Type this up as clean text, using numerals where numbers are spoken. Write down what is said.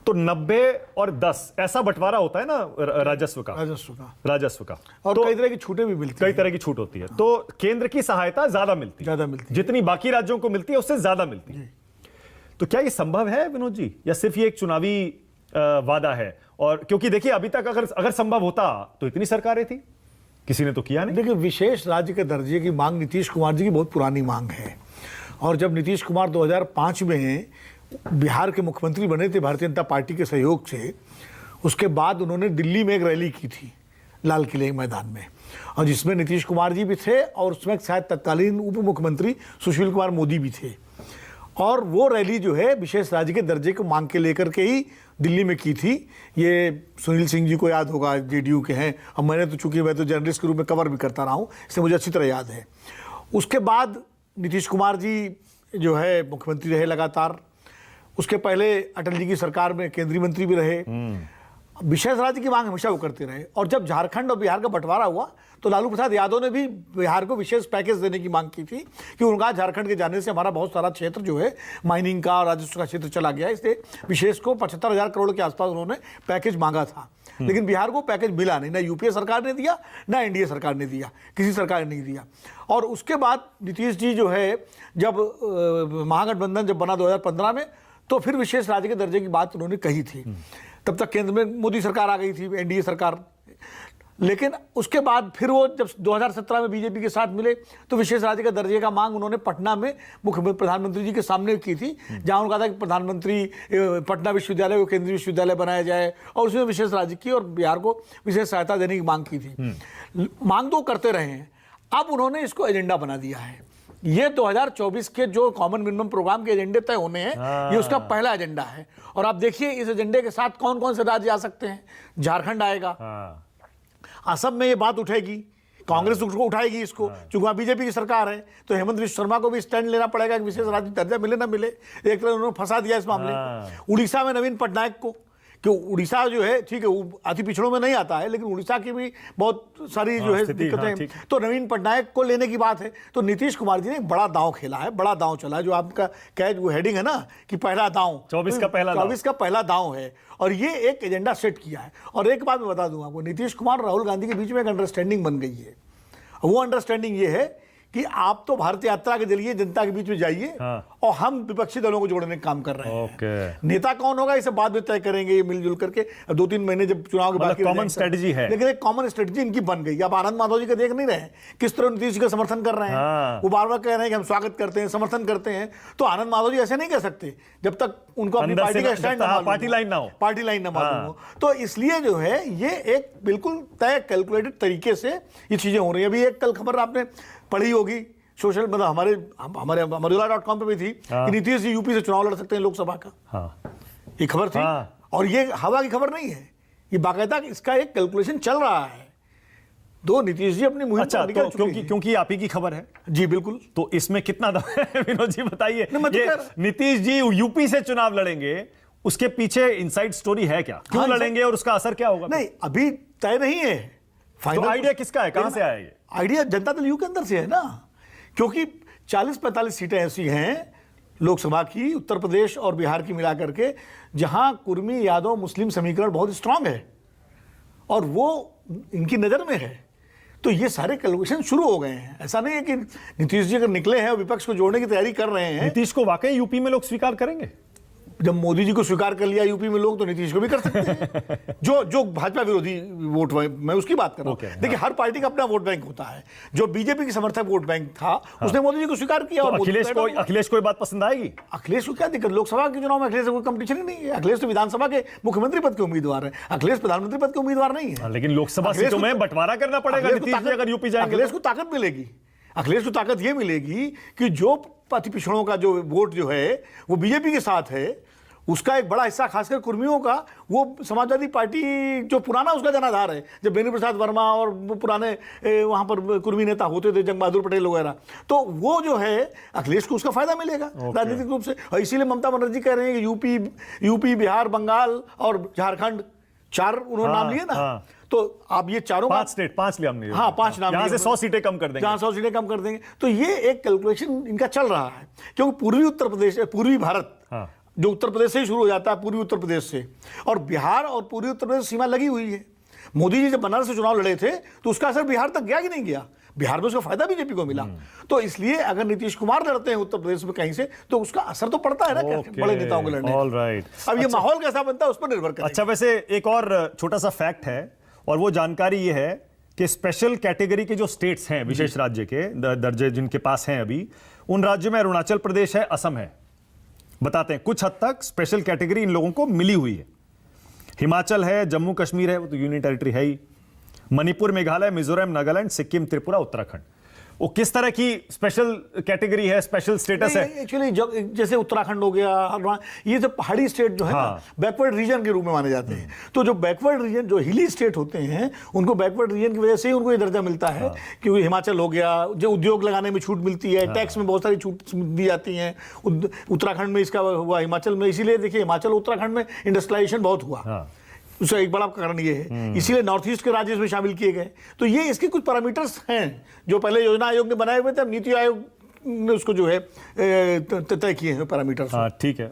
तो 90 और 10 ऐसा बंटवारा होता है ना राजस्व का। और तो कई तरह की छूटें भी मिलती कई तरह की छूट होती है। तो केंद्र की सहायता ज्यादा मिलती है, जितनी बाकी राज्यों को मिलती है उससे ज्यादा मिलती है। तो क्या ये संभव है विनोद जी, या सिर्फ ये एक चुनावी वादा है? और क्योंकि देखिए अभी तक अगर संभव होता तो इतनी सरकारें थी, किसी ने तो किया नहीं। देखिए, विशेष राज्य के दर्जे की मांग नीतीश कुमार जी की बहुत पुरानी मांग है। और जब नीतीश कुमार 2005 में बिहार के मुख्यमंत्री बने थे भारतीय जनता पार्टी के सहयोग से, उसके बाद उन्होंने दिल्ली में एक रैली की थी लाल किले मैदान में, और जिसमें नीतीश कुमार जी भी थे और उसमें शायद तत्कालीन उप मुख्यमंत्री सुशील कुमार मोदी भी थे। और वो रैली जो है विशेष राज्य के दर्जे को मांग के लेकर के ही दिल्ली में की थी। ये सुनील सिंह जी को याद होगा, जेडीयू के हैं। अब मैं तो जर्नलिस्ट के रूप में कवर भी करता रहा हूँ, इसलिए मुझे अच्छी तरह याद है। उसके बाद नीतीश कुमार जी जो है मुख्यमंत्री रहे लगातार। उसके पहले अटल जी की सरकार में केंद्रीय मंत्री भी रहे। विशेष राज्य की मांग हमेशा वो करते रहे। और जब झारखंड और बिहार का बंटवारा हुआ तो लालू प्रसाद यादव ने भी बिहार को विशेष पैकेज देने की मांग की थी कि उनका झारखंड के जाने से हमारा बहुत सारा क्षेत्र जो है माइनिंग का और राजस्व का क्षेत्र चला गया, इसलिए विशेष को 75,000 करोड़ के आसपास उन्होंने पैकेज मांगा था। लेकिन बिहार को पैकेज मिला नहीं, ना यूपीए सरकार ने दिया ना एनडीए सरकार ने दिया, किसी सरकार ने नहीं दिया। और उसके बाद नीतीश जी जो है जब महागठबंधन जब बना 2015 में, तो फिर विशेष राज्य के दर्जे की बात उन्होंने कही थी। तब तक केंद्र में मोदी सरकार आ गई थी, एनडीए सरकार। लेकिन उसके बाद फिर वो जब 2017 में बीजेपी के साथ मिले तो विशेष राज्य का दर्जे का मांग उन्होंने पटना में मुख्यमंत्री प्रधानमंत्री जी के सामने की थी, जहां उन्होंने कहा था कि प्रधानमंत्री पटना विश्वविद्यालय को केंद्रीय विश्वविद्यालय बनाया जाए, और उसमें विशेष राज्य की और बिहार को विशेष सहायता देने की मांग की थी। मांग तो करते रहे हैं, अब उन्होंने इसको एजेंडा बना दिया है। ये 2024 के जो कॉमन मिनिमम प्रोग्राम के एजेंडे तय होने हैं, ये उसका पहला एजेंडा है। और आप देखिए इस एजेंडे के साथ कौन कौन से राज्य आ सकते हैं। झारखंड आएगा, असम में ये बात उठेगी, कांग्रेस उसको उठाएगी इसको, क्योंकि वहाँ बीजेपी की सरकार है। तो हेमंत विश्व शर्मा को भी स्टैंड लेना पड़ेगा कि विशेष राज्य दर्जा मिले ना मिले। एक तरह उन्होंने फंसा दिया इस मामले को। उड़ीसा में नवीन पटनायक को, कि उड़ीसा जो है ठीक है वो अति पिछड़ों में नहीं आता है, लेकिन उड़ीसा की भी बहुत सारी जो है दिक्कतें, तो नवीन पटनायक को लेने की बात है। तो नीतीश कुमार जी ने एक बड़ा दांव खेला है, बड़ा दांव चला है। जो आपका कैच वो हेडिंग है ना कि पहला दांव, 24 का पहला दांव है, और ये एक एजेंडा सेट किया है। और एक बात मैं बता दूं आपको, नीतीश कुमार और राहुल गांधी के बीच में एक अंडरस्टैंडिंग बन गई है। वो अंडरस्टैंडिंग ये है कि आप तो भारत यात्रा के जरिए जनता के बीच में जाइए, और हम विपक्षी दलों को जोड़ने का काम कर रहे हैं। नेता कौन होगा इसे बाद में तय करेंगे, ये मिलजुल करके 2-3 महीने जब चुनाव के बाद कॉमन स्ट्रेटजी है, लेकिन एक कॉमन स्ट्रेटजी इनकी बन गई। अब आनंद माधव जी का देख नहीं रहे हैं किस तरह नीतीश जी का समर्थन कर रहे हैं। वो बार बार कह रहे हैं कि हम स्वागत करते हैं, समर्थन करते हैं। तो आनंद माधव जी ऐसे नहीं कह सकते जब तक उनको अपनी पार्टी का स्टैंड पार्टी लाइन ना मालूम हो। तो इसलिए जो है ये एक बिल्कुल तय कैलकुलेटेड तरीके से ये चीजें हो रही है। अभी एक कल खबर आपने पढ़ी होगी सोशल, मतलब हमारे अमरुला.com पे भी थी कि नीतीश जी यूपी से चुनाव लड़ सकते हैं लोकसभा का। ये खबर थी। और ये हवा की खबर नहीं है, ये बाकायदा इसका एक कैलकुलेशन चल रहा है। दो नीतीश जी अपनी मुहिम अच्छा, तो क्योंकि आप ही की खबर है। जी बिल्कुल। तो इसमें कितना दम है विनोद जी बताइए। नीतीश जी यूपी से चुनाव लड़ेंगे, उसके पीछे इनसाइड स्टोरी है क्या? क्यों लड़ेंगे और उसका असर क्या होगा? नहीं, अभी तय नहीं है। फाइनल आइडिया किसका है, कहां से आया ये आइडिया? जनता दल यू के अंदर से है ना, क्योंकि 40-45 सीटें ऐसी हैं लोकसभा की, उत्तर प्रदेश और बिहार की मिलाकर के, जहां कुर्मी यादव मुस्लिम समीकरण बहुत स्ट्रांग है और वो इनकी नजर में है। तो ये सारे कैलकुलेशन शुरू हो गए हैं। ऐसा नहीं है कि नीतीश जी अगर निकले हैं और विपक्ष को जोड़ने की तैयारी कर रहे हैं। नीतीश को वाकई यूपी में लोग स्वीकार करेंगे? जब मोदी जी को स्वीकार कर लिया यूपी में लोग, तो नीतीश को भी कर सकते हैं। जो भाजपा विरोधी वोट, मैं उसकी बात कर रहा हूं। देखिए, हर पार्टी का अपना वोट बैंक होता है। जो बीजेपी की समर्थक वोट बैंक था, उसने मोदी जी को स्वीकार किया। और अखिलेश को बात पसंद आएगी? अखिलेश को क्या दिक्कत? लोकसभा के चुनाव में अखिलेश कोई कंपटीशन ही नहीं है। अखिलेश तो विधानसभा के मुख्यमंत्री पद के उम्मीदवार है, अखिलेश प्रधानमंत्री पद के उम्मीदवार नहीं है। लेकिन लोकसभा सीटों में बंटवारा करना पड़ेगा नीतीश जी अगर यूपी जाएंगे। अखिलेश को ताकत मिलेगी। अखिलेश को ताकत ये मिलेगी कि जो अति पिछड़ों का जो वोट जो है वो बीजेपी के साथ है, उसका एक बड़ा हिस्सा खासकर कुर्मियों का, वो समाजवादी पार्टी जो पुराना उसका जनाधार है, जब बेनी प्रसाद वर्मा और वो पुराने वहाँ पर कुर्मी नेता होते थे, जंग बहादुर पटेल वगैरह, तो वो जो है अखिलेश को उसका फायदा मिलेगा राजनीतिक रूप से। और इसीलिए ममता बनर्जी कह रहे हैं कि यूपी, बिहार, बंगाल और झारखंड, 4 उन्होंने नाम लिए ना। तो आप ये चारों 5 लिया हमने। 5 नाम, यहाँ से 100 सीटें कम कर देंगे, जहाँ 100 सीटें कम कर देंगे। तो ये एक कैलकुलेशन इनका चल रहा है, क्योंकि पूर्वी उत्तर प्रदेश, पूर्वी भारत जो उत्तर प्रदेश से ही शुरू हो जाता है, पूर्वी उत्तर प्रदेश से, और बिहार और पूर्वी उत्तर प्रदेश सीमा लगी हुई है। मोदी जी जब बनारस से चुनाव लड़े थे तो उसका असर बिहार तक गया कि नहीं गया? बिहार में उसका फायदा बीजेपी को मिला। तो इसलिए अगर नीतीश कुमार लड़ते हैं उत्तर प्रदेश में कहीं से तो उसका असर तो पड़ता है ना बड़े नेताओं के लड़ने। ऑलराइट। अब ये माहौल कैसा बनता है उस पर निर्भर करता है। अच्छा, वैसे एक और छोटा सा फैक्ट है, और वो जानकारी ये है कि स्पेशल कैटेगरी के जो स्टेट्स हैं, विशेष राज्य के दर्जे जिनके पास हैं अभी, उन राज्यों में अरुणाचल प्रदेश है, असम है। बताते हैं कुछ हद तक स्पेशल कैटेगरी इन लोगों को मिली हुई है। हिमाचल है, जम्मू कश्मीर है, वो तो यूनियन टेरिटरी है ही, मणिपुर, मेघालय, मिजोरम, नागालैंड, सिक्किम, त्रिपुरा, उत्तराखंड। वो किस तरह की स्पेशल कैटेगरी है, स्पेशल स्टेटस है? एक्चुअली जैसे उत्तराखंड हो गया, ये तो पहाड़ी स्टेट जो है हाँ। ना, बैकवर्ड रीजन के रूप में माने जाते हैं। तो जो बैकवर्ड रीजन, जो हिली स्टेट होते हैं, उनको बैकवर्ड रीजन की वजह से ही उनको ये दर्जा मिलता है। हाँ। क्योंकि हिमाचल हो गया, जो उद्योग लगाने में छूट मिलती है, टैक्स में बहुत सारी छूट दी जाती है। उत्तराखंड में इसका हुआ, हिमाचल में, इसीलिए देखिए हिमाचल उत्तराखंड में इंडस्ट्रियलाइजेशन बहुत हुआ। हाँ। उसका एक बड़ा कारण ये है, इसीलिए नॉर्थ ईस्ट के राज्य इसमें शामिल किए गए। तो ये इसके कुछ पैरामीटर्स हैं जो पहले योजना आयोग ने बनाए हुए थे, अब नीति आयोग ने उसको जो है तय किए हैं पैरामीटर्स। हाँ, ठीक है।